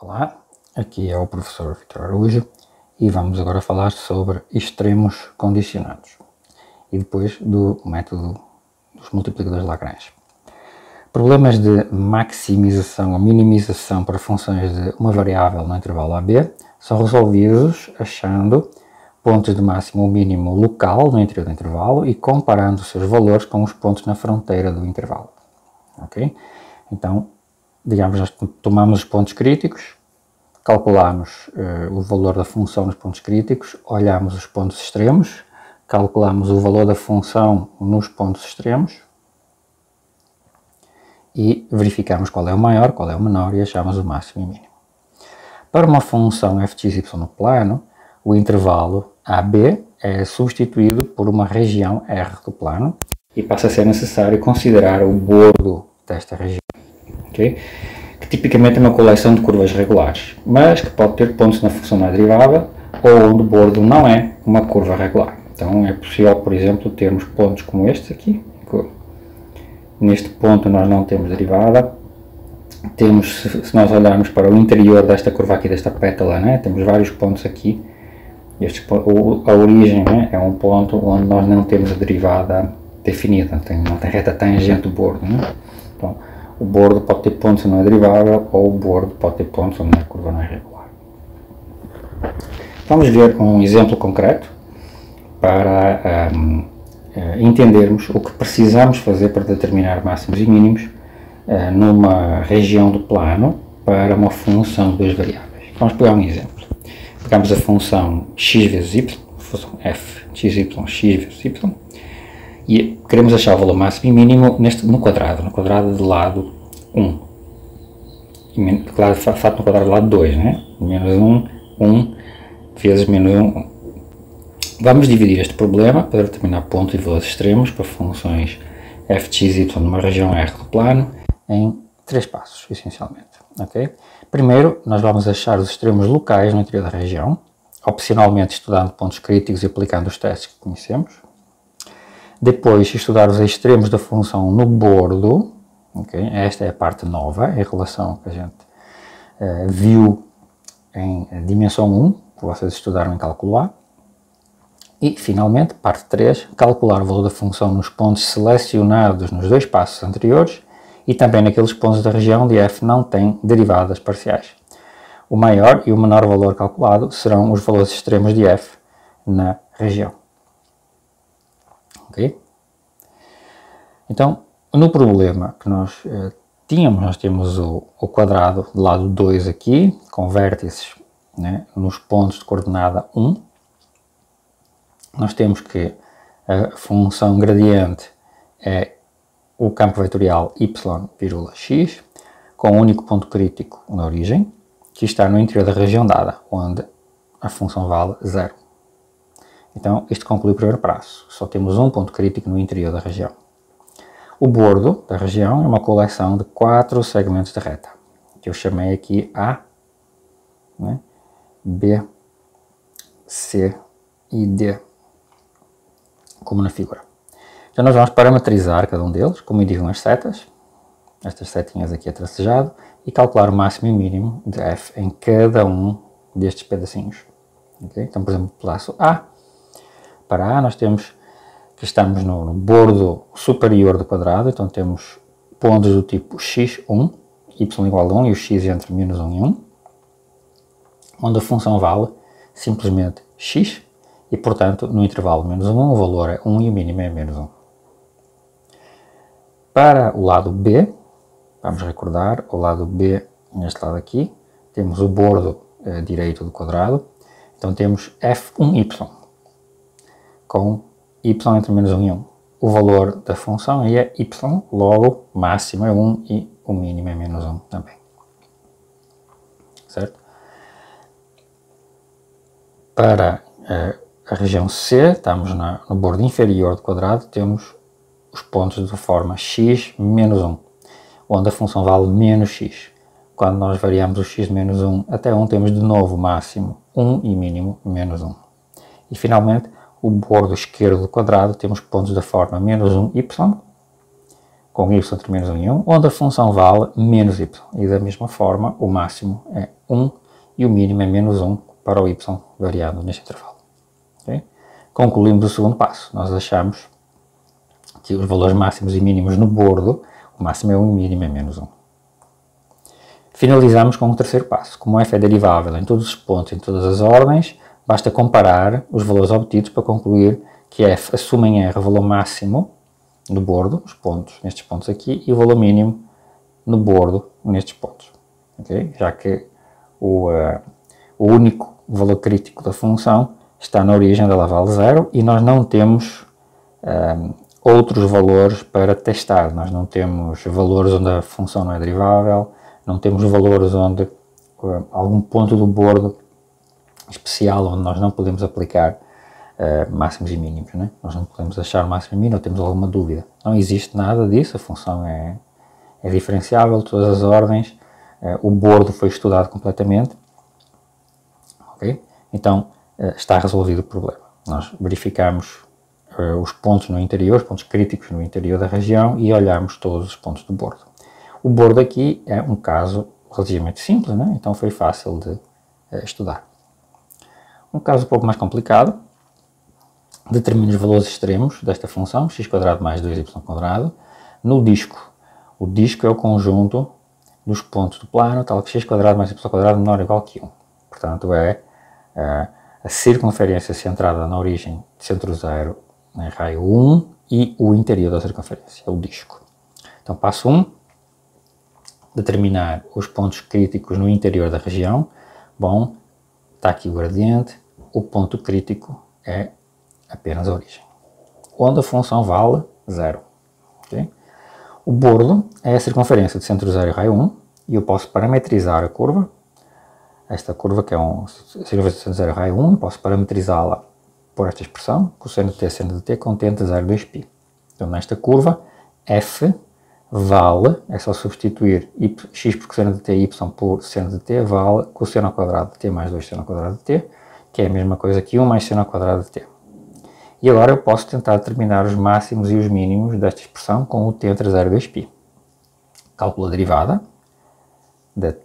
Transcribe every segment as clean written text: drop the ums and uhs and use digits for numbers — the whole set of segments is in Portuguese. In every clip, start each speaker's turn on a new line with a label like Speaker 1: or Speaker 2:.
Speaker 1: Olá, aqui é o professor Vitor Araújo e vamos agora falar sobre extremos condicionados e depois do método dos multiplicadores de Lagrange. Problemas de maximização ou minimização para funções de uma variável no intervalo AB são resolvidos achando pontos de máximo ou mínimo local no interior do intervalo e comparando os seus valores com os pontos na fronteira do intervalo. Ok? Então, digamos, nós tomamos os pontos críticos, calculamos o valor da função nos pontos críticos, olhamos os pontos extremos, calculamos o valor da função nos pontos extremos e verificamos qual é o maior, qual é o menor e achamos o máximo e mínimo. Para uma função f de x, y no plano, o intervalo AB é substituído por uma região R do plano e passa a ser necessário considerar o bordo desta região. Okay? Que tipicamente é uma coleção de curvas regulares, mas que pode ter pontos na função da derivada ou onde o bordo não é uma curva regular. Então é possível, por exemplo, termos pontos como este aqui. Neste ponto nós não temos derivada. Temos, se nós olharmos para o interior desta curva aqui, desta pétala, né, temos vários pontos aqui. A origem, né, é um ponto onde nós não temos a derivada definida, não tem reta tangente do bordo. Né? Então, o bordo pode ter pontos onde não é derivável ou o bordo pode ter pontos onde a curva não é regular. Vamos ver um exemplo concreto para entendermos o que precisamos fazer para determinar máximos e mínimos numa região do plano para uma função de duas variáveis. Vamos pegar um exemplo. Pegamos a função x vezes y, a função f de x, x vezes y, e queremos achar o valor máximo e mínimo no quadrado do lado 1. Claro, fato no quadrado do lado 2, né? Menos 1 vezes menos 1. Vamos dividir este problema para determinar pontos e valores extremos para funções f de x, y numa região R do plano em 3 passos, essencialmente. Okay? Primeiro, nós vamos achar os extremos locais no interior da região, opcionalmente estudando pontos críticos e aplicando os testes que conhecemos. Depois, estudar os extremos da função no bordo. Okay? Esta é a parte nova, em relação ao que a gente viu em dimensão 1, que vocês estudaram em cálculo A. E, finalmente, parte 3, calcular o valor da função nos pontos selecionados nos 2 passos anteriores e também naqueles pontos da região onde f não tem derivadas parciais. O maior e o menor valor calculado serão os valores extremos de f na região. Okay? Então, no problema que nós temos o quadrado do lado 2 aqui, com vértices, né, nos pontos de coordenada 1. Nós temos que a função gradiente é o campo vetorial y,x, com um único ponto crítico na origem, que está no interior da região dada, onde a função vale 0. Então, isto conclui o primeiro passo. Só temos um ponto crítico no interior da região. O bordo da região é uma coleção de 4 segmentos de reta, que eu chamei aqui A, né, B, C e D, como na figura. Então, nós vamos parametrizar cada um deles, como indicam as setas, estas setinhas aqui a tracejado, e calcular o máximo e mínimo de f em cada um destes pedacinhos. Okay? Então, por exemplo, passo A. Para A, nós temos que estamos no bordo superior do quadrado, então temos pontos do tipo x1, y igual a 1 e o x entre menos 1 e 1, onde a função vale simplesmente x, e, portanto, no intervalo menos 1, o valor é 1 e o mínimo é menos 1. Para o lado B, vamos recordar, o lado B, neste lado aqui, temos o bordo direito do quadrado, então temos f1y, com y entre menos 1 e 1. O valor da função aí é y, logo o máximo é 1 e o mínimo é menos 1 também. Certo? Para a região C, estamos no bordo inferior do quadrado, temos os pontos de forma x menos 1, onde a função vale menos x. Quando nós variamos o x de menos 1 até 1, temos de novo máximo 1 e mínimo menos 1. E finalmente, o bordo esquerdo do quadrado, temos pontos da forma menos 1y, com y entre menos 1 e 1, onde a função vale menos y. E da mesma forma, o máximo é 1 e o mínimo é menos 1 para o y variado neste intervalo. Okay? Concluímos o segundo passo. Nós achamos que os valores máximos e mínimos no bordo, o máximo é 1 e o mínimo é menos 1. Finalizamos com o terceiro passo. Como f é derivável em todos os pontos, em todas as ordens, basta comparar os valores obtidos para concluir que f assume em R o valor máximo no bordo, os pontos, nestes pontos aqui, e o valor mínimo no bordo, nestes pontos. Okay? Já que o único valor crítico da função está na origem, ela vale 0, e nós não temos outros valores para testar. Nós não temos valores onde a função não é derivável, não temos valores onde algum ponto do bordo especial onde nós não podemos aplicar máximos e mínimos, né? Nós não podemos achar máximo e mínimo, ou temos alguma dúvida. Não existe nada disso, a função é diferenciável, todas as ordens, o bordo foi estudado completamente, ok? Então está resolvido o problema. Nós verificamos os pontos no interior, os pontos críticos no interior da região e olhamos todos os pontos do bordo. O bordo aqui é um caso relativamente simples, né? Então foi fácil de estudar. Um caso um pouco mais complicado, determina os valores extremos desta função, x² mais 2y², no disco. O disco é o conjunto dos pontos do plano, tal que x² mais y² menor ou igual que 1. Portanto, é a circunferência centrada na origem de centro zero, em raio 1, e o interior da circunferência, é o disco. Então, passo 1, determinar os pontos críticos no interior da região. Bom, está aqui o gradiente, o ponto crítico é apenas a origem, onde a função vale 0. Okay? O bordo é a circunferência de centro zero e raio 1, e eu posso parametrizar a curva. Esta curva que é a circunferência de centro zero e raio 1, eu posso parametrizá-la por esta expressão, cosseno de t seno de t contente 0,2π. Então nesta curva, f vale, é só substituir x por cosseno de t, y por seno de t, vale cosseno ao quadrado de t mais 2 seno ao quadrado de t, que é a mesma coisa que 1 mais seno ao quadrado de t. E agora eu posso tentar determinar os máximos e os mínimos desta expressão com o t entre 0 e 2π. Calculo a derivada da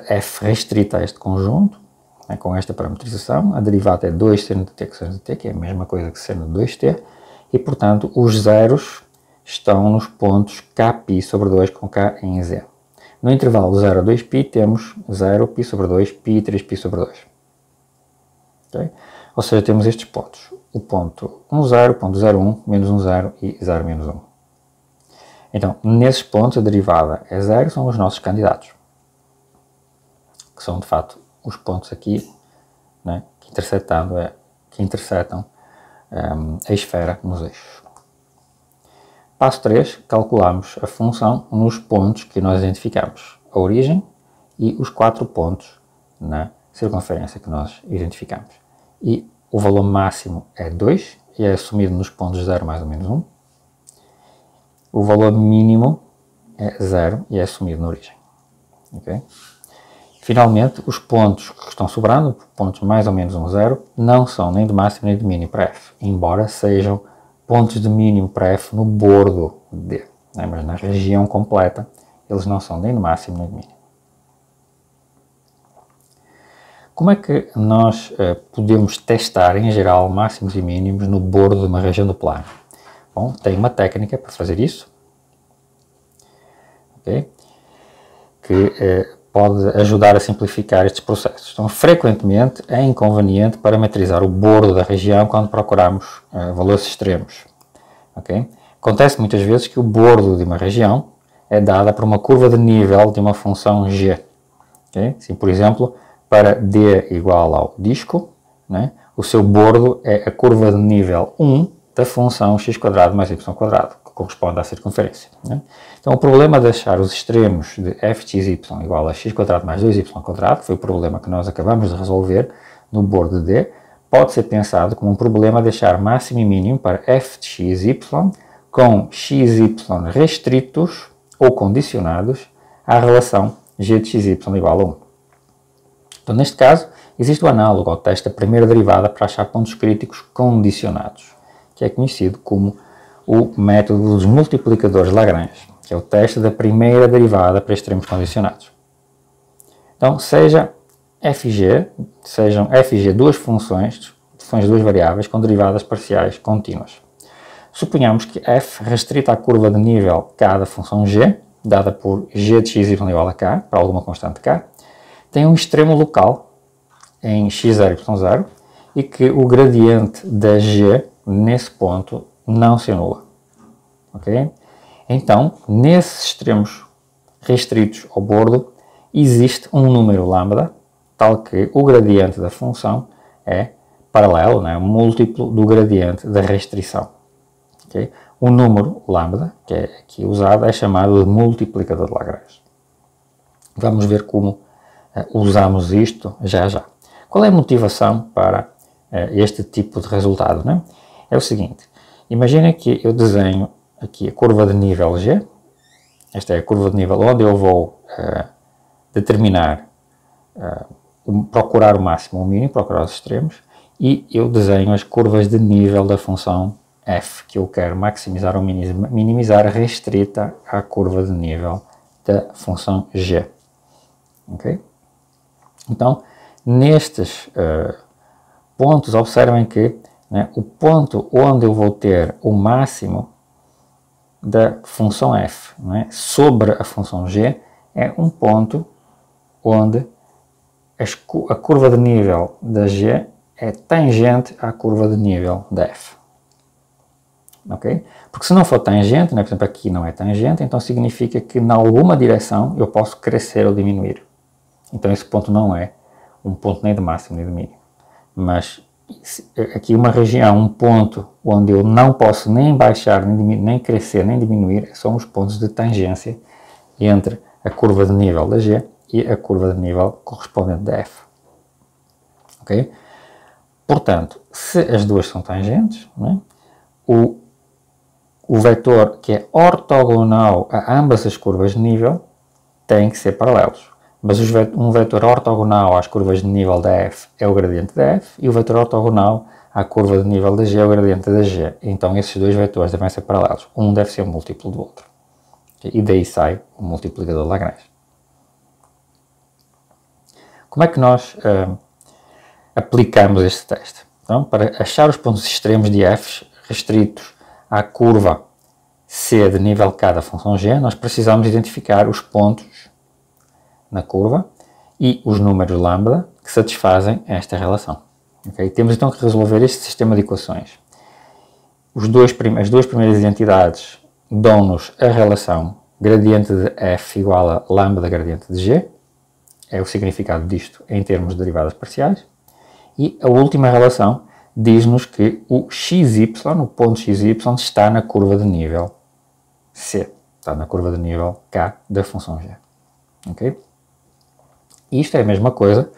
Speaker 1: f restrita a este conjunto, né, com esta parametrização. A derivada é 2 seno de t cosseno de t, que é a mesma coisa que seno de 2t, e portanto os zeros estão nos pontos kπ sobre 2 com k em z. No intervalo 0 a 2π temos 0, π sobre 2, π e 3π sobre 2. Okay? Ou seja, temos estes pontos. O ponto 1, 0, ponto 0, 1, menos 1, 0 e 0, menos 1. Então, nesses pontos a derivada é 0, são os nossos candidatos. Que são, de facto, os pontos aqui, né, que interceptam a esfera nos eixos. Passo 3, calculamos a função nos pontos que nós identificamos. A origem e os 4 pontos na circunferência que nós identificamos. E o valor máximo é 2 e é assumido nos pontos 0 mais ou menos 1. O valor mínimo é 0 e é assumido na origem. Okay? Finalmente, os pontos que estão sobrando, pontos mais ou menos 1, 0, não são nem de máximo nem de mínimo para f, embora sejam pontos de mínimo para f no bordo de D, né? Mas na região completa eles não são nem de máximo nem de mínimo. Como é que nós podemos testar, em geral, máximos e mínimos no bordo de uma região do plano? Bom, tem uma técnica para fazer isso, okay? Que pode ajudar a simplificar estes processos. Então, frequentemente é inconveniente parametrizar o bordo da região quando procuramos valores extremos. Okay? Acontece muitas vezes que o bordo de uma região é dada por uma curva de nível de uma função g. Okay? Assim, por exemplo, para d igual ao disco, né, o seu bordo é a curva de nível 1 da função x² mais y², que corresponde à circunferência. Né? Então, o problema de achar os extremos de f de xy igual a x² mais 2y², que foi o problema que nós acabamos de resolver no bordo de D, pode ser pensado como um problema de achar máximo e mínimo para f de xy com xy restritos ou condicionados à relação g de xy igual a 1. Então, neste caso, existe o análogo ao teste da primeira derivada para achar pontos críticos condicionados, que é conhecido como o método dos multiplicadores Lagrange, que é o teste da primeira derivada para extremos condicionados. Então, sejam fg duas funções duas variáveis com derivadas parciais contínuas. Suponhamos que f restrita à curva de nível k da função g, dada por g de xy igual a k, para alguma constante k, tem um extremo local em x0, y0, e que o gradiente da g nesse ponto não se anula. Okay? Então, nesses extremos restritos ao bordo, existe um número lambda, tal que o gradiente da função é paralelo, né, múltiplo do gradiente da restrição. Okay? O número lambda, que é aqui usado, é chamado de multiplicador de Lagrange. Vamos ver como usamos isto já. Qual é a motivação para este tipo de resultado? Né? É o seguinte, imaginem que eu desenho aqui a curva de nível G, esta é a curva de nível onde eu vou procurar o máximo ou o mínimo, procurar os extremos, e eu desenho as curvas de nível da função f, que eu quero maximizar ou minimizar, restrita à curva de nível da função g. Okay? Então, nestes pontos, observem que, né, o ponto onde eu vou ter o máximo da função f, né, sobre a função g, é um ponto onde a curva de nível da g é tangente à curva de nível da f. Okay? Porque se não for tangente, né, por exemplo aqui não é tangente, então significa que em alguma direção eu posso crescer ou diminuir. Então esse ponto não é um ponto nem de máximo nem de mínimo. Mas aqui uma região, um ponto onde eu não posso nem baixar, nem crescer, nem diminuir, são os pontos de tangência entre a curva de nível da G e a curva de nível correspondente da F. Okay? Portanto, se as duas são tangentes, né, o vetor que é ortogonal a ambas as curvas de nível tem que ser paralelos. Mas um vetor ortogonal às curvas de nível da f é o gradiente da f e o vetor ortogonal à curva de nível da g é o gradiente da g. Então esses dois vetores devem ser paralelos. Um deve ser múltiplo do outro. E daí sai o multiplicador de Lagrange. Como é que nós aplicamos este teste? Então, para achar os pontos extremos de f restritos à curva c de nível k da função g, nós precisamos identificar os pontos na curva e os números lambda que satisfazem esta relação. Okay? Temos então que resolver este sistema de equações. As duas primeiras identidades dão-nos a relação gradiente de f igual a lambda gradiente de g, é o significado disto em termos de derivadas parciais, e a última relação diz-nos que o xy, o ponto xy, está na curva de nível c, está na curva de nível k da função g. Okay? Isto é a mesma coisa,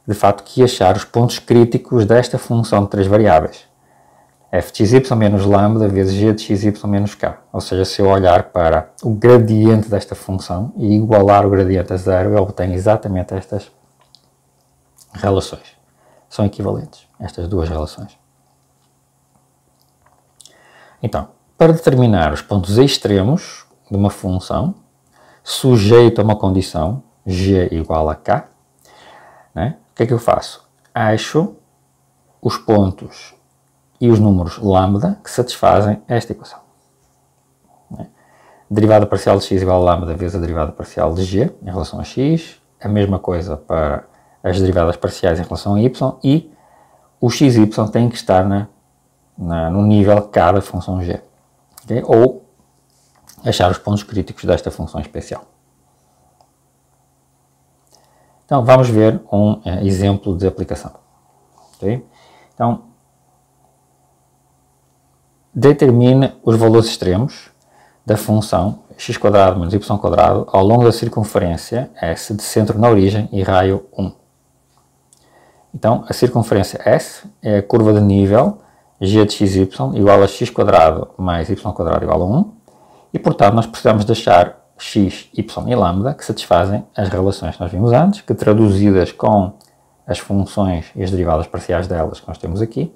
Speaker 1: de facto, que achar os pontos críticos desta função de três variáveis. f de xy menos lambda vezes g de xy menos k. Ou seja, se eu olhar para o gradiente desta função e igualar o gradiente a zero, eu obtenho exatamente estas relações. São equivalentes, estas duas relações. Então, para determinar os pontos extremos de uma função, sujeito a uma condição, g igual a k, né? O que é que eu faço? Acho os pontos e os números lambda que satisfazem esta equação. Né? Derivada parcial de x igual a lambda vezes a derivada parcial de g em relação a x, a mesma coisa para as derivadas parciais em relação a y, e o xy tem que estar no nível k da função g. Okay? Ou achar os pontos críticos desta função especial. Então, vamos ver um exemplo de aplicação. Okay? Então, determine os valores extremos da função x² menos y² ao longo da circunferência S de centro na origem e raio 1. Então, a circunferência S é a curva de nível g de xy igual a x² mais y² igual a 1. E, portanto, nós precisamos de achar x, y e lambda que satisfazem as relações que nós vimos antes, que traduzidas com as funções e as derivadas parciais delas que nós temos aqui,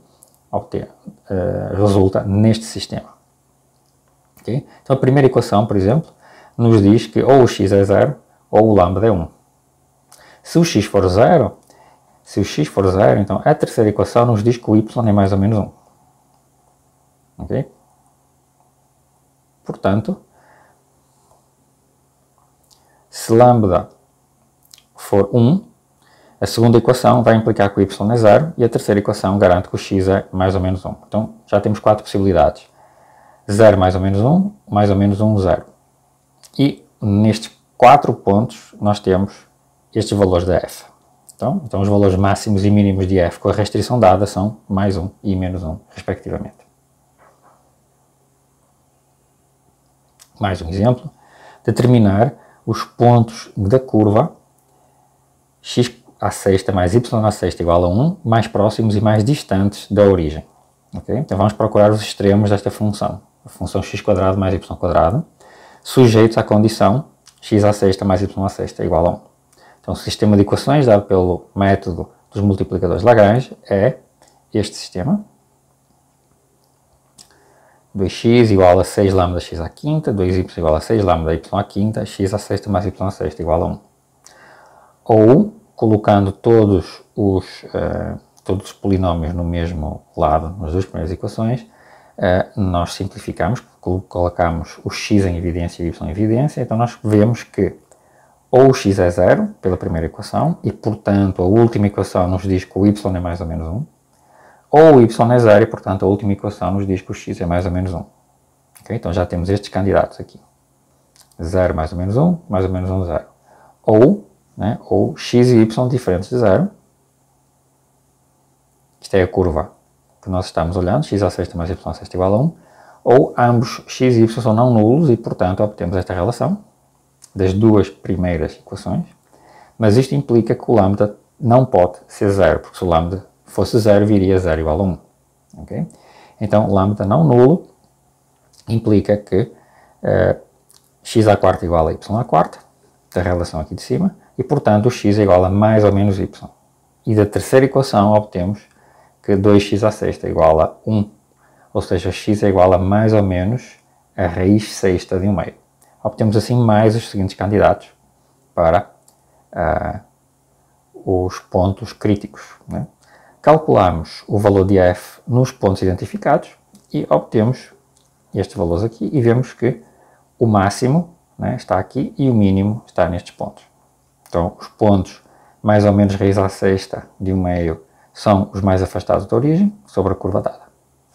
Speaker 1: resulta neste sistema. Okay? Então a primeira equação, por exemplo, nos diz que ou o x é 0 ou o lambda é 1. Se o x for 0, então a terceira equação nos diz que o y é mais ou menos 1. Ok? Portanto, se lambda for 1, a segunda equação vai implicar que o y é 0 e a terceira equação garante que o x é mais ou menos 1. Então já temos 4 possibilidades. 0 mais ou menos 1, 0. E nestes 4 pontos nós temos estes valores de f. Então os valores máximos e mínimos de f com a restrição dada são mais 1 e menos 1, respectivamente. Mais um exemplo. Determinar os pontos da curva x à sexta mais y à sexta igual a 1, mais próximos e mais distantes da origem. Okay? Então vamos procurar os extremos desta função. A função x² mais y², sujeitos à condição x à sexta mais y à sexta igual a 1. Então o sistema de equações dado pelo método dos multiplicadores de Lagrange é este sistema. 2x igual a 6 lambda x à quinta, 2y igual a 6 lambda y à quinta, x à sexta mais y à sexta igual a 1. Ou, colocando todos os polinómios no mesmo lado, nas duas primeiras equações, nós simplificamos, colocamos o x em evidência e o y em evidência, então nós vemos que ou o x é 0, pela primeira equação, e portanto a última equação nos diz que o y é mais ou menos 1, ou o y é 0 e, portanto, a última equação nos diz que o x é mais ou menos 1. Okay? Então já temos estes candidatos aqui. 0 mais ou menos 1, 0. Ou x e y diferentes de 0. Isto é a curva que nós estamos olhando, x à sexta mais y à sexta igual a 1. Ou ambos x e y são não nulos e, portanto, obtemos esta relação das duas primeiras equações. Mas isto implica que o lambda não pode ser 0, porque se o lambda fosse 0, viria 0 igual a 1. Okay? Então, lambda não nulo implica que x à quarta igual a y à quarta, da relação aqui de cima, e, portanto, o x é igual a mais ou menos y. E da terceira equação obtemos que 2x à sexta é igual a 1, ou seja, x é igual a mais ou menos a raiz sexta de 1/2. Obtemos assim mais os seguintes candidatos para os pontos críticos. Né? Calculamos o valor de f nos pontos identificados e obtemos estes valores aqui e vemos que o máximo, né, está aqui e o mínimo está nestes pontos. Então os pontos mais ou menos raiz à sexta de 1/2 são os mais afastados da origem sobre a curva dada,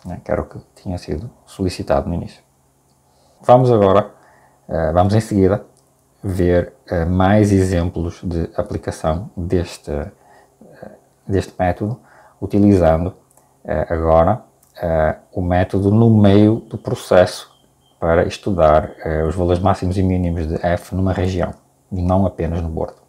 Speaker 1: né, que era o que tinha sido solicitado no início. Vamos em seguida ver mais exemplos de aplicação deste método, utilizando agora o método no meio do processo para estudar os valores máximos e mínimos de f numa região, e não apenas no bordo.